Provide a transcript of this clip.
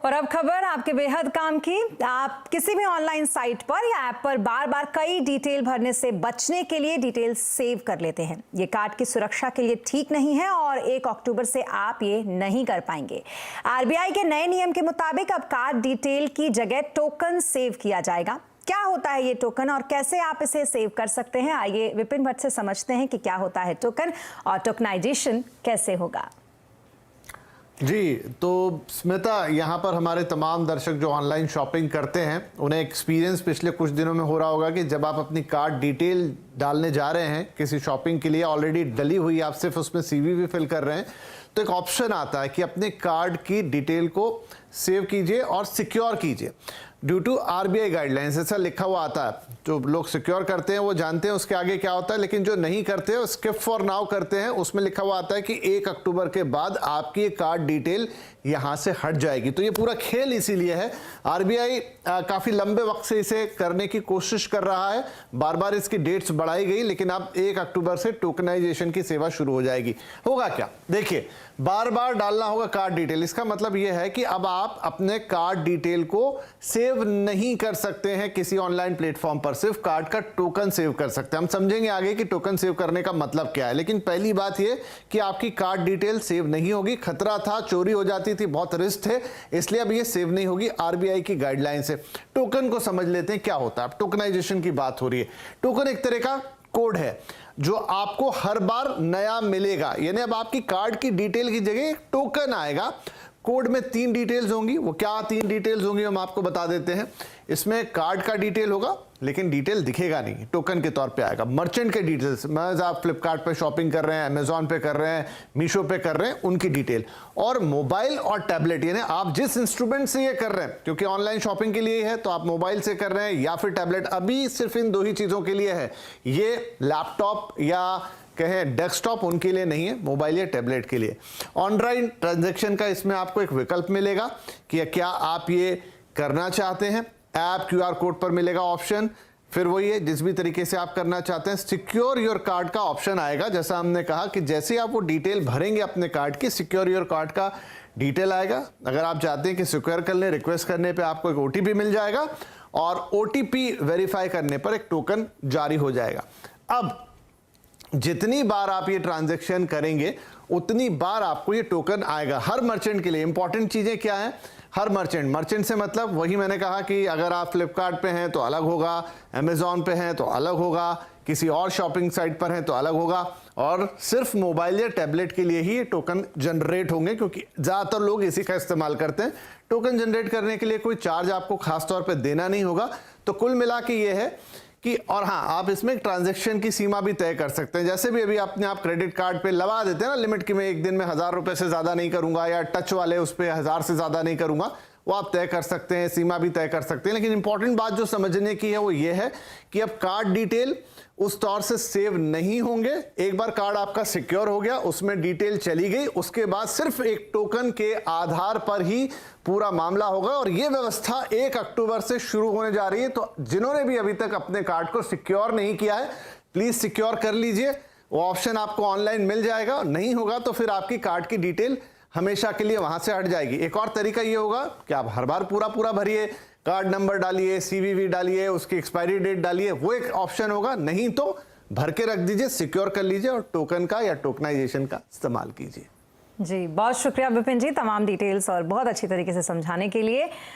और अब खबर आपके बेहद काम की। आप किसी भी ऑनलाइन साइट पर या ऐप पर बार बार कई डिटेल भरने से बचने के लिए डिटेल सेव कर लेते हैं। ये कार्ड की सुरक्षा के लिए ठीक नहीं है और 1 अक्टूबर से आप ये नहीं कर पाएंगे। आरबीआई के नए नियम के मुताबिक अब कार्ड डिटेल की जगह टोकन सेव किया जाएगा। क्या होता है ये टोकन और कैसे आप इसे सेव कर सकते हैं, आइए विपिन भट्ट से समझते हैं कि क्या होता है टोकन और टोकनाइजेशन कैसे होगा। जी, तो स्मिता, यहाँ पर हमारे तमाम दर्शक जो ऑनलाइन शॉपिंग करते हैं उन्हें एक्सपीरियंस पिछले कुछ दिनों में हो रहा होगा कि जब आप अपनी कार्ड डिटेल डालने जा रहे हैं किसी शॉपिंग के लिए, ऑलरेडी डली हुई, आप सिर्फ उसमें सीवीवी फिल कर रहे हैं, तो एक ऑप्शन आता है कि अपने कार्ड की डिटेल को सेव कीजिए और सिक्योर कीजिए। ड्यू टू आरबीआई गाइडलाइंस ऐसा लिखा हुआ आता है। जो लोग सिक्योर करते हैं वो जानते हैं उसके आगे क्या होता है, लेकिन जो नहीं करते हैं स्किप फॉर नाउ करते हैं, उसमें लिखा हुआ आता है कि 1 अक्टूबर के बाद आपकी ये कार्ड डिटेल यहाँ से हट जाएगी। तो ये पूरा खेल इसीलिए है। आरबीआई काफ़ी लंबे वक्त से इसे करने की कोशिश कर रहा है, बार बार इसकी डेट्स बढ़ाई गई, लेकिन अब 1 अक्टूबर से टोकनाइजेशन की सेवा शुरू हो जाएगी। होगा क्या, देखिए, बार बार डालना होगा कार्ड डिटेल। इसका मतलब यह है कि अब आप अपने कार्ड डिटेल को सेव नहीं कर सकते हैं किसी ऑनलाइन प्लेटफॉर्म पर, सिर्फ कार्ड का टोकन सेव कर सकते हैं। हम समझेंगे आगे कि टोकन सेव करने का मतलब क्या है, लेकिन पहली बात यह कि आपकी कार्ड डिटेल सेव नहीं होगी। खतरा था, चोरी हो जाती थी, बहुत रिस्क थे, इसलिए अब ये सेव नहीं होगी आरबीआई की गाइडलाइन से। टोकन को समझ लेते हैं क्या होता है। टोकनाइजेशन की बात हो रही है। टोकन एक तरह का कोड है जो आपको हर बार नया मिलेगा, यानी अब आपकी कार्ड की डिटेल की जगह एक टोकन आएगा। कोड में 3 डिटेल्स होंगी। वो क्या 3 डिटेल्स होंगी हम आपको बता देते हैं। इसमें कार्ड का डिटेल होगा, लेकिन डिटेल दिखेगा नहीं, टोकन के तौर पे आएगा। मर्चेंट के डिटेल्स, मतलब आप फ्लिपकार्ट पे शॉपिंग कर रहे हैं, अमेजॉन पे कर रहे हैं, मीशो पे कर रहे हैं, उनकी डिटेल। और मोबाइल और टैबलेट, यानी आप जिस इंस्ट्रूमेंट से ये कर रहे हैं, क्योंकि ऑनलाइन शॉपिंग के लिए है तो आप मोबाइल से कर रहे हैं या फिर टैबलेट, अभी सिर्फ इन 2 ही चीज़ों के लिए है। ये लैपटॉप या कहें डेस्कटॉप उनके लिए नहीं है, मोबाइल या टैबलेट के लिए। ऑनलाइन ट्रांजैक्शन का इसमें आपको एक विकल्प मिलेगा कि क्या आप ये करना चाहते हैं। ऐप क्यूआर कोड पर मिलेगा ऑप्शन, फिर वही है जिस भी तरीके से आप करना चाहते हैं। सिक्योर योर कार्ड का ऑप्शन आएगा। जैसा हमने कहा कि जैसे आप वो डिटेल भरेंगे अपने कार्ड की, सिक्योर योर कार्ड का डिटेल आएगा। अगर आप चाहते हैं कि सिक्योर कर लें, रिक्वेस्ट करने पे आपको एक ओटीपी मिल जाएगा और ओटीपी वेरीफाई करने पर एक टोकन जारी हो जाएगा। अब जितनी बार आप ये ट्रांजैक्शन करेंगे उतनी बार आपको ये टोकन आएगा हर मर्चेंट के लिए। इंपॉर्टेंट चीजें क्या हैं, हर मर्चेंट से मतलब वही मैंने कहा कि अगर आप फ्लिपकार्ट पे हैं तो अलग होगा, अमेजॉन पे हैं तो अलग होगा, किसी और शॉपिंग साइट पर हैं तो अलग होगा, और सिर्फ मोबाइल या टैबलेट के लिए ही ये टोकन जनरेट होंगे, क्योंकि ज़्यादातर लोग इसी का इस्तेमाल करते हैं। टोकन जनरेट करने के लिए कोई चार्ज आपको खास तौर पे देना नहीं होगा। तो कुल मिला के ये है कि, और हाँ, आप इसमें ट्रांजैक्शन की सीमा भी तय कर सकते हैं। जैसे भी अभी अपने आप क्रेडिट कार्ड पे लगा देते हैं ना लिमिट कि मैं एक दिन में 1000 रुपए से ज़्यादा नहीं करूंगा, या टच वाले उस पर 1000 से ज़्यादा नहीं करूंगा, वो आप तय कर सकते हैं, सीमा भी तय कर सकते हैं। लेकिन इंपॉर्टेंट बात जो समझने की है वो ये है कि अब कार्ड डिटेल उस तौर से सेव नहीं होंगे। एक बार कार्ड आपका सिक्योर हो गया, उसमें डिटेल चली गई, उसके बाद सिर्फ एक टोकन के आधार पर ही पूरा मामला होगा। और ये व्यवस्था 1 अक्टूबर से शुरू होने जा रही है। तो जिन्होंने भी अभी तक अपने कार्ड को सिक्योर नहीं किया है, प्लीज सिक्योर कर लीजिए। वो ऑप्शन आपको ऑनलाइन मिल जाएगा। नहीं होगा तो फिर आपकी कार्ड की डिटेल हमेशा के लिए वहां से हट जाएगी। एक और तरीका ये होगा कि आप हर बार पूरा भरिए, कार्ड नंबर डालिए, सीवीवी डालिए, उसकी एक्सपायरी डेट डालिए, वो एक ऑप्शन होगा। नहीं तो भर के रख दीजिए, सिक्योर कर लीजिए और टोकन का या टोकनाइजेशन का इस्तेमाल कीजिए। जी, बहुत शुक्रिया विपिन जी, तमाम डिटेल्स और बहुत अच्छी तरीके से समझाने के लिए।